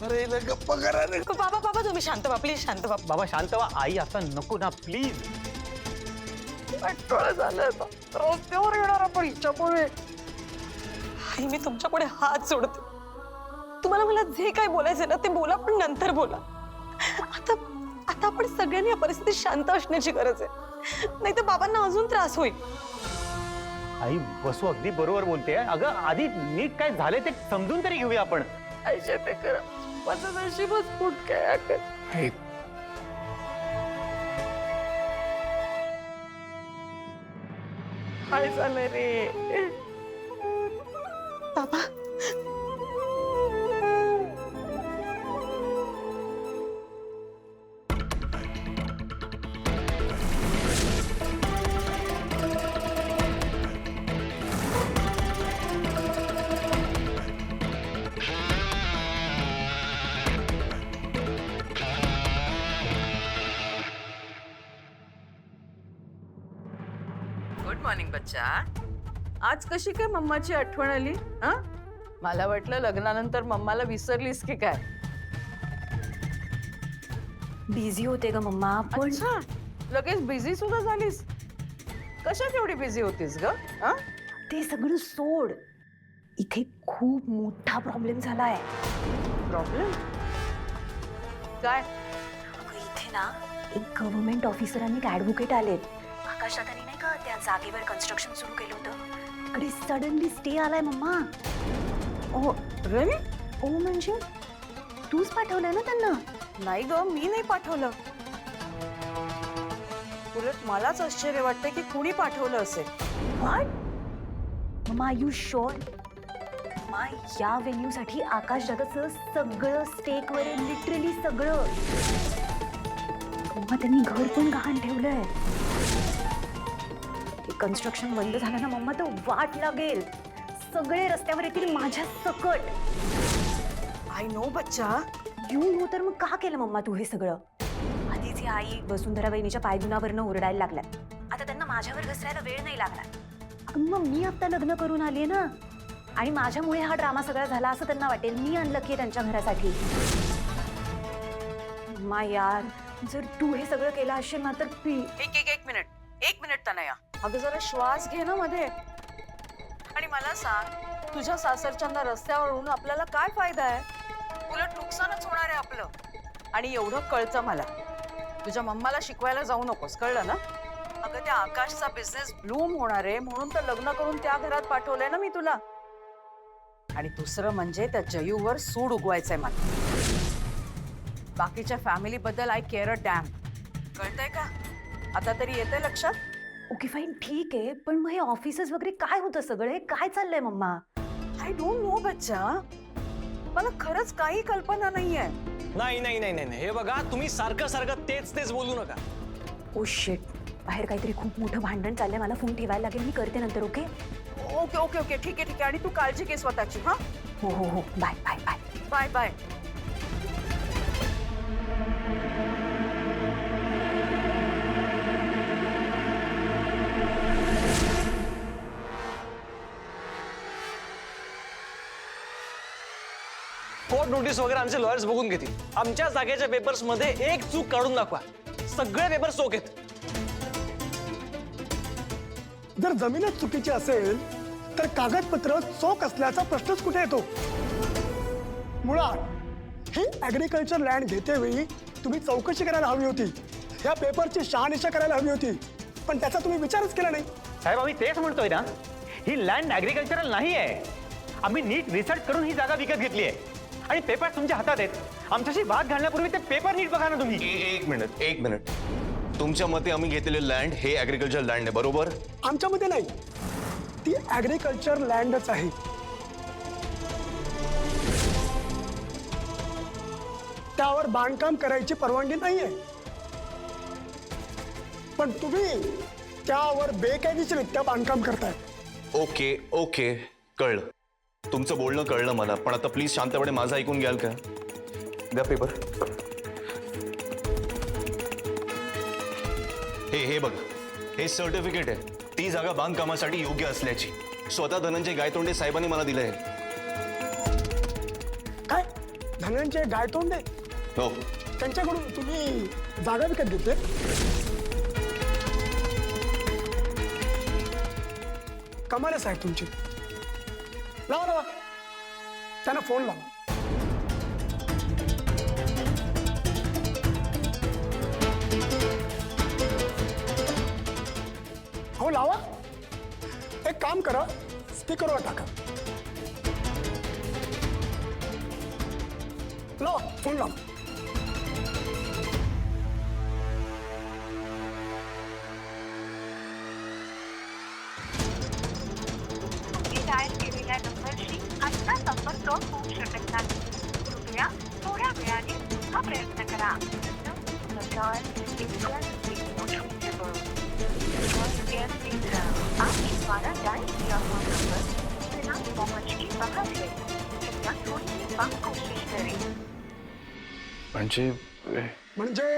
अरे हिला गप्प करा रे. बाबा बाबा तुम्ही शांत व्हा प्लीज, शांत व्हा. बाबा शांत व्हा. आई आता नको ना प्लीज. झालं रस्त्यावर येणार आपण हिच्यामुळे. आई मी तुमच्या पुढे हात सोडते. तुम्हाला मला जे काय बोलायचं ना ते बोला, पण नंतर बोला. आता आता आपण सगळ्यांनी या परिस्थितीत शांत असण्याची गरज आहे, नाही तर बाबांना अजून त्रास होईल. आई बसू अगदी बरोबर बोलते. अगं आधी नीट काय झाले ते समजून तरी घेऊया आपण. आयशा ते करा, माझं नशीबच फुटकं आहे. काय झालं रे बाबा? गुड मॉर्निंग बच्चा. आज कशी काय मम्माची आठवण आली? हा, मला वाटलं लग्नानंतर मम्माला विसरलीस की काय. बिझी होते ग मम्मा. पण अच्छा, लगेच बिझी सुद्धा झालीस. कशात एवढी बिझी होतीस ग? हा, ते सगळं सोड. इथे खूप मोठा प्रॉब्लेम झालाय. प्रॉब्लेम काय? अगं इथे ना एक गव्हर्नमेंट ऑफिसर आणि एक ऍडव्होकेट आलेत. आकाश दादानी नाही का त्या जागेवर कन्स्ट्रक्शन सुरू केलं होतं, तिकडे सडनली स्टे आलाय मम्मा. Oh really? ओ म्हणजे तूच पाठवलंय ना त्यांना? नाही ग, मी नाही पाठवलं. उलट मलाच आश्चर्य वाटतंय की कुणी पाठवलं असेल. What? Mamma are you sure? Mamma या व्हेन्यू साठी आकाश दादाचं सगळं स्टेक वर आहे, लिटरली सगळं. मम्मा त्यांनी घर पण गहाण ठेवलंय. कन्स्ट्रक्शन बंद झालं ना मम्मा तर वाट लागेल. सगळे रस्त्यावर येतील माझ्या सकट. आय नो बच्चा. यू नो तर मग का केलं मम्मा तू हे सगळं? आधीच ही आई वसुंधरा वहिनीच्या पायगुणावरनं ओरडायला लागल्या. आता त्यांना माझ्यावर घसरायला वेळ नाही लागला. अगं मग मी आता लग्न करून आलीये ना, आणि माझ्यामुळे हा ड्रामा सगळा झाला असं त्यांना वाटेल. मी आणलं की त्यांच्या घरासाठी. मम्मा यार, जर तू हे सगळं केलं असेल ना तर एक मिनिट तनया. अगं जरा श्वास घे ना मध्ये. आणि मला सांग, तुझ्या सासरच्यांना रस्त्यावरून आपल्याला काय फायदा आहे? उलट नुकसानच होणार आहे आपलं. आणि एवढं कळतं मला. तुझ्या मम्माला शिकवायला जाऊ नकोस, कळलं ना? अगं त्या आकाशचा बिझनेस ब्लूम होणार आहे म्हणून तर लग्न करून त्या घरात पाठवलंय ना मी तुला. आणि दुसरं म्हणजे त्या जयूवर सूड उगवायचंय मला. बाकीच्या फॅमिली बद्दल आय केअर अ डॅम. कळतंय का? आता तरी येतंय लक्षात? ओके फाईन ठीक आहे, पण मग हे ऑफिसेस वगैरे काय होतं सगळं? हे काय चाललंय मम्मा? आय डोंट नो बच्चा. मला खरंच काही कल्पना नाहीये. नाही नाही नाही नाही, हे बघा तुम्ही सारखं सारखं तेच तेच बोलू नका. ओ शिट, बाहेर काहीतरी खूप मोठं भांडण चाललंय. मला फोन ठेवायला लागेल, मी करते नंतर. ओके ओके ओके ओके ठीक आहे. आणि तू काळजी घे स्वतःची. हा, हो हो हो, bye bye bye. Bye bye. Court notice वगैरे आमचे लॉयर्स बघून घेतील. आमच्या जागेच्या पेपर्स मध्ये एक चूक काढून दाखवा, सगळे पेपर चोख आहेत. जर जमीनच चुकीची असेल तर कागदपत्र चोख असल्याचा प्रश्नच कुठे येतो? मुळात ही ऍग्रिकल्चर लँड घेतेवेळी तुम्ही चौकशी करायला हवी होती. या पेपरची शहानिशा करायला हवी होती, पण त्याचा तुम्ही विचारच केला नाही. साहेब आम्ही तेच म्हणतोय ना, ही लँड ऍग्रिकल्चरल नाही आहे. आम्ही नीट रिसर्च करून ही जागा विकत घेतली आहे आणि पेपर तुमच्या हातात आहेत. आमच्याशी वाद घालण्यापूर्वी ते पेपर नीट बघा ना तुम्ही. एक मिनिट. तुमच्या मते आम्ही घेतलेले लँड हे ऍग्रिकल्चर लँड आहे, बरोबर? आमच्यामध्ये नाही, ती ऍग्रिकल्चर लँडच आहे. त्यावर बांधकाम करायची परवानगी नाहीये, पण तुम्ही त्यावर बेकायदेशीरित्या बांधकाम करताय. ओके कळलं. तुमचं बोलणं कळलं मला, पण आता प्लीज शांतपणे माझं ऐकून घ्याल का? द्या पेपर. हे बघा, हे सर्टिफिकेट आहे ती जागा बांधकामासाठी योग्य असल्याची. स्वतः धनंजय गायतोंडे साहेबांनी मला दिलंय. काय धनंजय गायतोंडे हो त्यांच्याकडून तुम्ही जागा विकत घेतली? कमाल आहे साहेब तुमची. लावा लावा, त्यांना फोन लावा. हो लावा. एक काम करा, स्पीकरवर टाका. लावा, फोन लावा. डायल केलेल्या नंबरशी आत्ता संपर्क होऊ शकत नाही. कृपया थोड्या वेळाने पुन्हा प्रयत्न करा. The dial is currently not reachable. आपके द्वारा डायल किया हुआ नंबर बिना पहुंच के बाहर है. कृपया थोड़ी देर बाद कोशिश करें. म्हणजे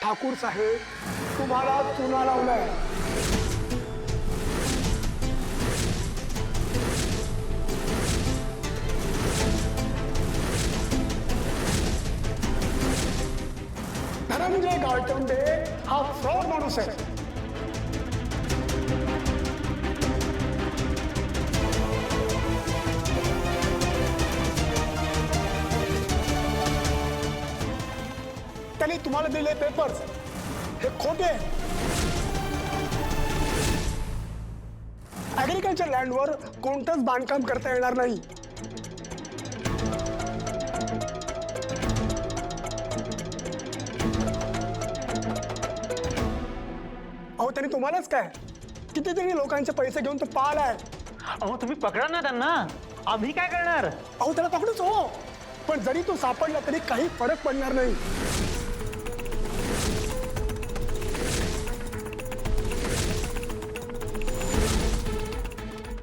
ठाकूर साहेब तुम्हाला चुना लावलाय. धनंजय गायतोंडे हा फ्रॉड माणूस आहे. त्यांनी तुम्हाला दिले पेपर्स हे खोटे. ऍग्रिकल्चर लँडवर कोणतंच बांधकाम करता येणार नाही. अहो त्यांनी तुम्हालाच काय कितीतरी लोकांचे पैसे घेऊन तो पाहिलाय. अहो तुम्ही पकडा ना त्यांना, आम्ही काय करणार? अहो त्याला पकडूच हो, पण जरी तो सापडला तरी काही फरक पडणार नाही.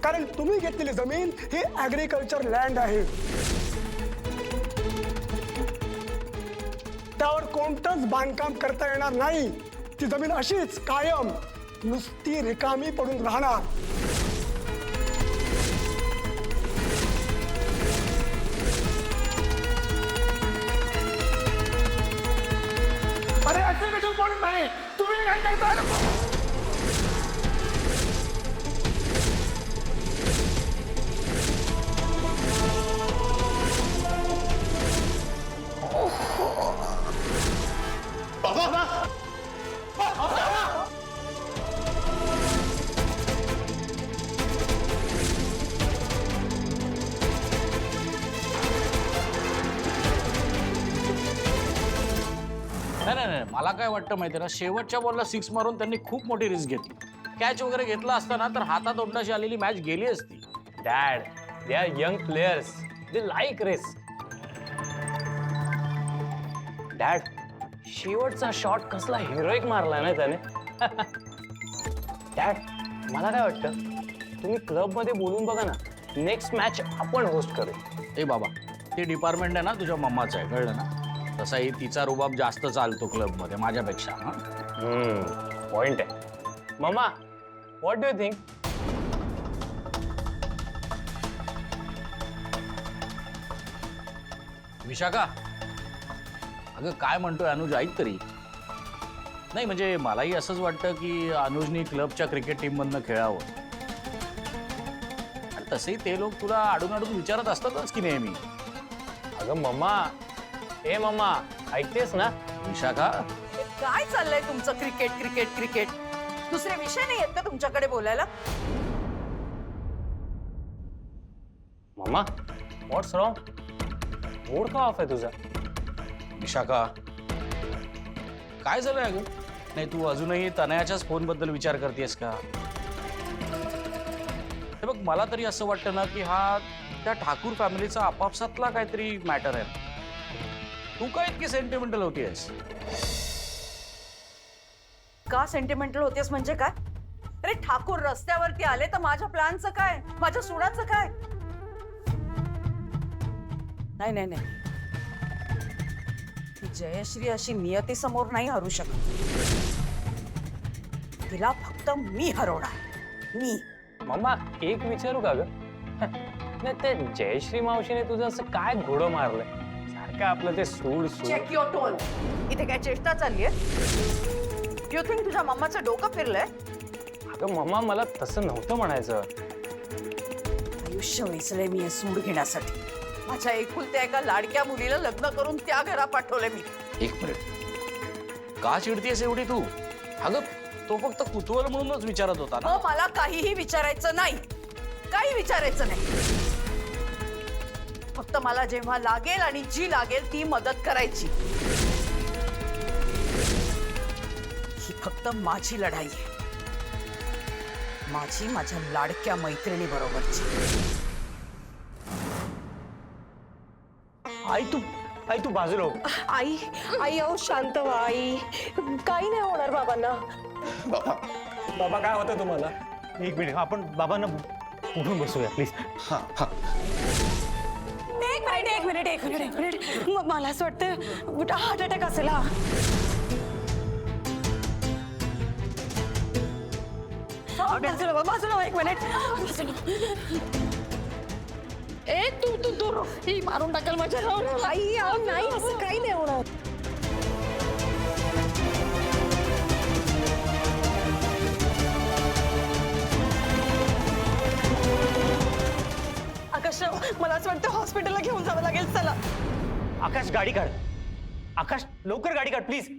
कारण तुम्ही घेतलेली जमीन ही ऍग्रिकल्चर लँड आहे. त्यावर कोणतंच बांधकाम करता येणार नाही. ती जमीन अशीच कायम नुसती रिकामी पडून राहणार. अरे असे कशा पडून नाही, तुम्ही काय करता? नाही, मला काय वाटतं माहिती ना, शेवटच्या बॉलला 6 मारून त्यांनी खूप मोठी रिस्क घेतली. कॅच वगैरे घेतला असताना तर हातात ओंडाशी आलेली मॅच गेली असती. Dad, they are young players, they like risk. Dad, शेवटचा शॉट कसला हिरोईक मारलाय ना त्याने. डॅड, मला काय वाटतं तुम्ही क्लब मध्ये बोलून बघा ना, नेक्स्ट मॅच आपण होस्ट करू. ए बाबा, ते डिपार्टमेंट आहे ना तुझ्या मम्माचं आहे, कळलं ना. तसाही तिचा रुबाब जास्त चालतो क्लबमध्ये माझ्यापेक्षा. पॉइंट आहे. Mamma, what do you think? Vishakha, अगं काय म्हणतोय अनुज, ऐक तरी. नाही म्हणजे मलाही असंच वाटतं की अनुजनी क्लबच्या क्रिकेट टीममधनं खेळावं. आणि तसेही ते लोक तुला अडून अडून विचारत असतातच की नेहमी. अगं मम्मा, ए मम्मा, ऐकतेस ना? विशाखा, काय चाललंय तुमचं? क्रिकेट क्रिकेट क्रिकेट, दुसरे विषय नाही आहेत का तुमच्याकडे बोलायला? मम्मा, व्हॉट्स रॉंग? मूड का ऑफ आहे तुझा? विशाखा, काय झालंय अगं? नाही तू अजूनही तनयाच्याच फोनबद्दल विचार करतेस का? हे बघ, मला तरी असं वाटतं ना की हा त्या ठाकूर फॅमिलीचा आपापसातला काहीतरी मॅटर आहे. तू काय इतकी सेंटिमेंटल होतीयस? का सेंटिमेंटल होतेस म्हणजे काय? अरे ठाकूर रस्त्यावरती आले तर माझ्या प्लॅनचं काय, माझ्या सुनाचं काय? नाही नाही नाही, ती जयश्री अशी नियती समोर नाही हरू शकत. तिला फक्त मी हरवणार, मी. मम्मा, एक विचारू का ग? नाही, ते जयश्री मावशीने तुझं असं काय घोडं मारलंय? काय आपलं ते सूड सूड चेक युअर टोन. इथे काय चेष्टा चालली आहे? यू थिंक तुझ्या मम्माचं डोकं फिरलंय? अगं मम्मा मला तसं नव्हतं म्हणायचं. आयुष्य वेचलंय मी हे सूड घेण्यासाठी. माझ्या एकुलत्या एका लाडक्या मुलीला लग्न करून त्या घरा पाठवलंय मी. एक मिनिट, का चिडतीयस एवढी तू? अगं तो फक्त कुतूहल म्हणूनच विचारत होता ना. मग मला काहीही विचारायचं नाही, काही विचारायचं नाही. फक्त मला जेव्हा लागेल आणि जी लागेल ती मदत करायची. ही फक्त माझी लढाई आहे, माझी माझ्या लाडक्या मैत्रिणी बरोबरची. आई तू बाजूला हो. आई आई अहो शांत व्हा आई. काही नाही होणार बाबांना. बाबा काय होतं तुम्हाला? एक मिनिट, आपण बाबांना उठून बसूया प्लीज. एक मिनिट. मला असं वाटतं हार्ट अटॅक असेल. हा बाजूला एक मिनिट. ए तू ही मारून टाकेल माझ्या. आई नाही, असं काही नाही होणार. आकाश मला असं वाटतं हॉस्पिटलला घेऊन जावं लागेल. चला आकाश गाडी काढ. आकाश लवकर गाडी काढ प्लीज.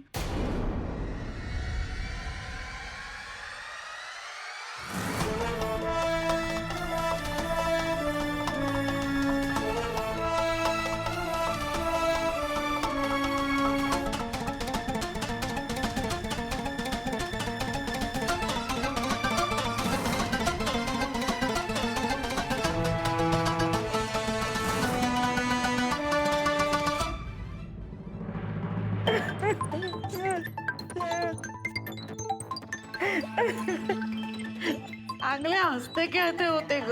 चांगले हसते खेळते होते ग.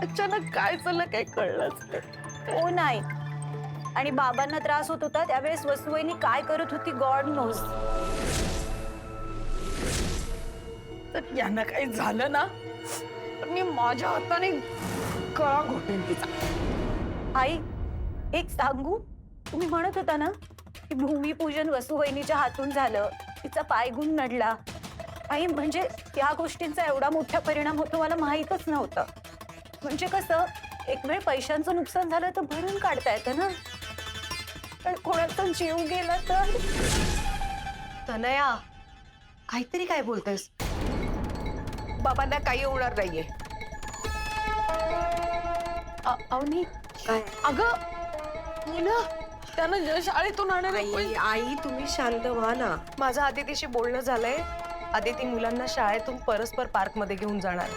अचानक काय झालं काही कळलंच नाही. हो नाही. आणि बाबांना त्रास होत होता त्यावेळेस वसुवहिनी काय करत होती गॉड नोज. तर यांना काही झालं ना तर मी माझ्या हाताने गळा घोटेन तिचा. आई एक सांगू, तुम्ही म्हणत होता ना की भूमिपूजन वसुवहिनीच्या हातून झालं, तिचा पायगुण नडला. आई म्हणजे या गोष्टींचा एवढा मोठा परिणाम होतो मला माहीतच नव्हतं. म्हणजे कसं एक वेळ पैशांचं नुकसान झालं तर भरून काढता येतं ना, पण कोणाचा जीव गेला तर. तनया काहीतरी काय बोलतेस? बाबांना काही होणार नाहीये. अवनी काय? अगं मुलं त्यानं शाळेतून आणणार. आई तुम्ही शांत व्हा ना. माझं आदितीशी बोलणं झालंय. आदिती मुलांना शाळेतून परस्पर पार्क मध्ये घेऊन जाणार.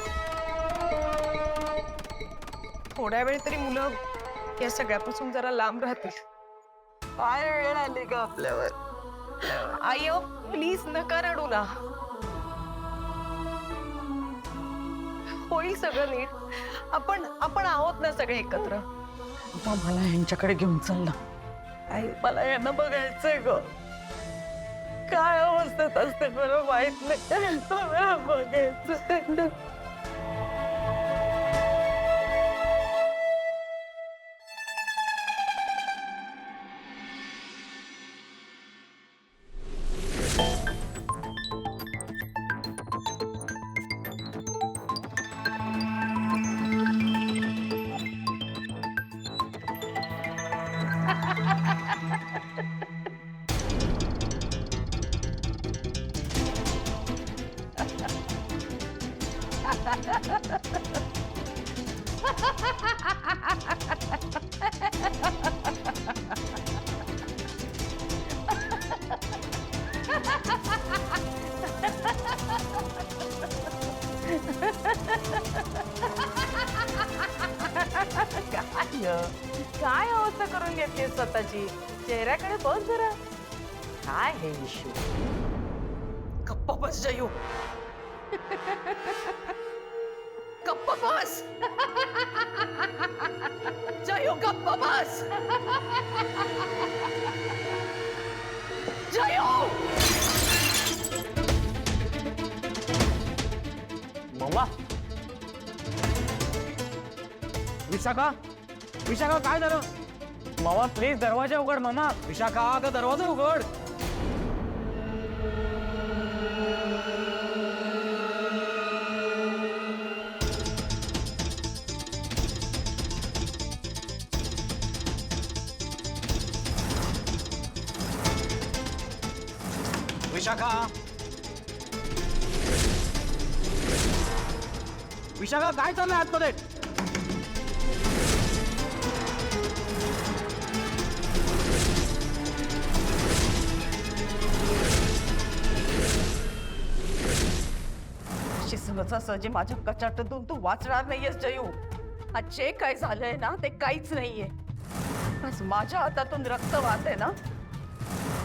थोड्या वेळ तरी मुलं या सगळ्यापासून जरा लांब राहतील. काय वेळ आली का आपल्यावर? आई प्लीज नका रडू ना. होईल सगळं नीट. आपण आहोत ना सगळे एकत्र. मला यांच्याकडे घेऊन चल ना. आई मला यांना बघायचंय ग. काय अवस्थेत असते मला माहित नाही. बघायचं. काय अवस्था करून घेतली स्वतःची? चेहऱ्याकडे बघ जरा. काय हे इशू? गप्प बस जयू. गप्प बस जयू. गप्प बस जयू. मम्मा. विशाखा काय झालं? मामा प्लीज दरवाजा उघड मामा. विशाखा अगं दरवाजा उघड. विशाखा विशाखा काय चाललंय आतमध्ये? अशी सहजासहजी माझ्या कचाट्यातून तू वाचणार नाहीयेस जयू. आज जे काय झालंय ना ते काहीच नाहीये. आज माझ्या हातातून रक्त वाहते ना,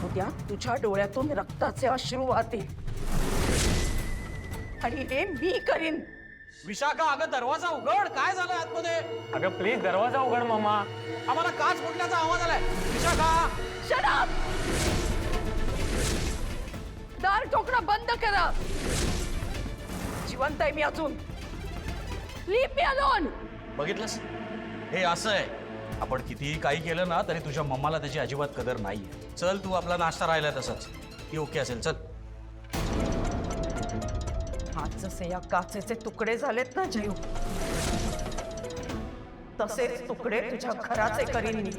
उद्या तुझ्या डोळ्यातून रक्ताचे अश्रू वाहतील आणि हे मी करीन. विशाखा अगं दरवाजा उघड. काय झालंय आतमध्ये? अगं प्लीज दरवाजा उघड मामा. आम्हाला काच फुटल्याचा आवाज आलाय. Vishakha Shut up! दार ठोकणं बंद करा. जिवंत आहे मी अजून. Leave me alone. बघितलंस, हे असं आहे. आपण कितीही काही केलं ना तरी तुझ्या मम्माला त्याची अजिबात कदर नाहीये. चल, तू आपला नाश्ता राहिला तसाच. ती ओके असेल, चल. आज जसे या काचेचे तुकडे झालेत ना जयू, तसेच तुकडे तुझ्या घराचे करीन मी.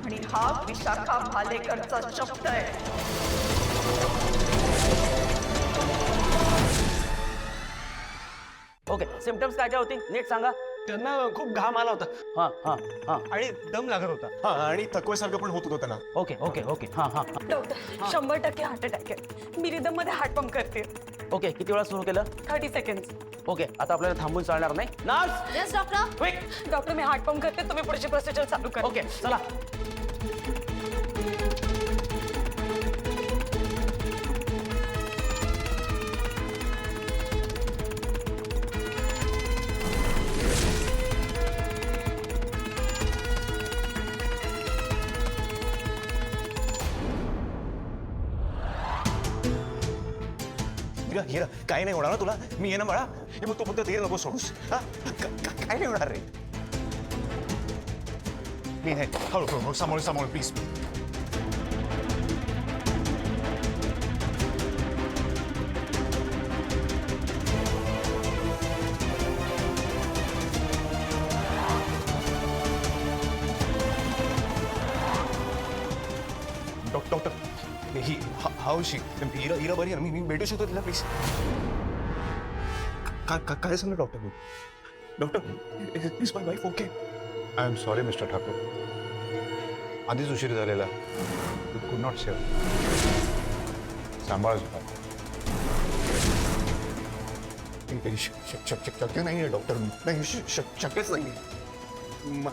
आणि हा विशाखा भालेकरचा शब्द आहे. ओके सिम्पटम्स काय काय होती नीट सांगा. त्यांना खूप घाम आला होता. हा हा हा आणि दम लागत होता. हा आणि थकव्यासारखं पण होत होतं त्यांना. ओके ओके ओके हा हा डॉक्टर 100% हार्ट अटॅक आहे. मी रिदम मध्ये हार्ट पंप करते. ओके किती वेळा सुरू केलं? 30 सेकंड्स. ओके आता आपल्याला थांबून चालणार नाही. Nurse yes doctor. Quick. Doctor मी हार्ट पंप करते, तुम्ही पुढची प्रोसिजर चालू करा. ओके चला. हिरा काय नाही होणार ना तुला. मी ये ना बाळा. हे मग तू फक्त ते नको सोडूस. हा काय नाही होणार रे. मी आहे. हळू सांभाळून सांभाळून प्लीज. डॉक्टर ही हाऊशी हिरा हिरा बरी आहे ना. मी भेटू शकतो तिला प्लीज. काय सांगलं doctor? Doctor is my wife okay? I am sorry mister Thakur. आधीच उशीर झालेला. यू कुड नॉट सेव्ह. सांभाळ झोपा. शक्य नाही आहे डॉक्टर. नाही शक्यच नाही.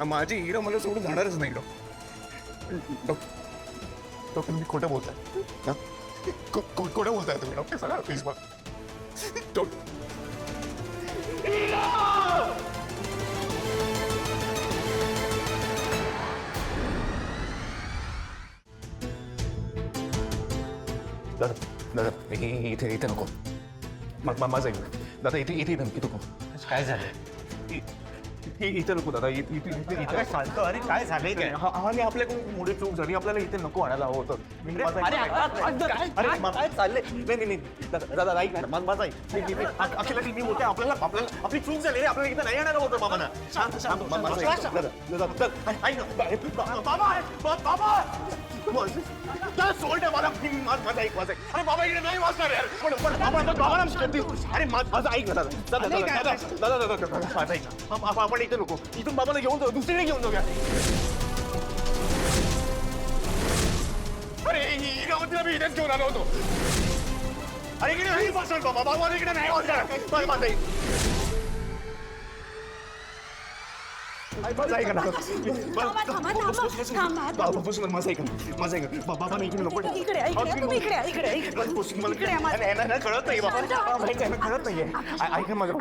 माझी हिरा मला सोडून जाणारच नाही डॉक्टर. डॉक्टर मी खोटं बोलताय. खोटं बोलताय तुम्ही डॉक्टर. सांगा प्लीज मला. दादा इथे नको. माझा ऐक दादा. इथे धमकी नको. काय झालं? इथे नको दादा. इथे सांगतो. अरे काय झालंय काय? आणि आपल्याकडून मोठी चूक झाली. आपल्याला इथे नको आणायला हवं होतं. काय चाललंय? नाही दादा ऐक ना. माझा ऐक. अखिला मी मोठे आपल्याला आपली चूक झाली रे. आपल्याला इथे नाही आणायला होतं बाबांना. शांत सोड मला. माझा ऐक. अरे बाबा इकडे नाही वाचणार यार. पण अरे माझं ऐक ना दादा. माझा ऐक. आपण इथे नको. इथून बाबाला घेऊन जाऊ. दुसरीकडे घेऊन जाऊया. अरे ही गावातील मी इथेच घेऊन आलो होतो. अरे इकडे नाही वाचणार बाबा. बाबा इकडे नाही वाचणार. माझा ऐक. माझा ऐक ना. माझा ऐक. माझा ऐक. बाबा नाही इकडे नको. इकडे कळत नाही बाबा. कळत नाहीये. ऐक माझं.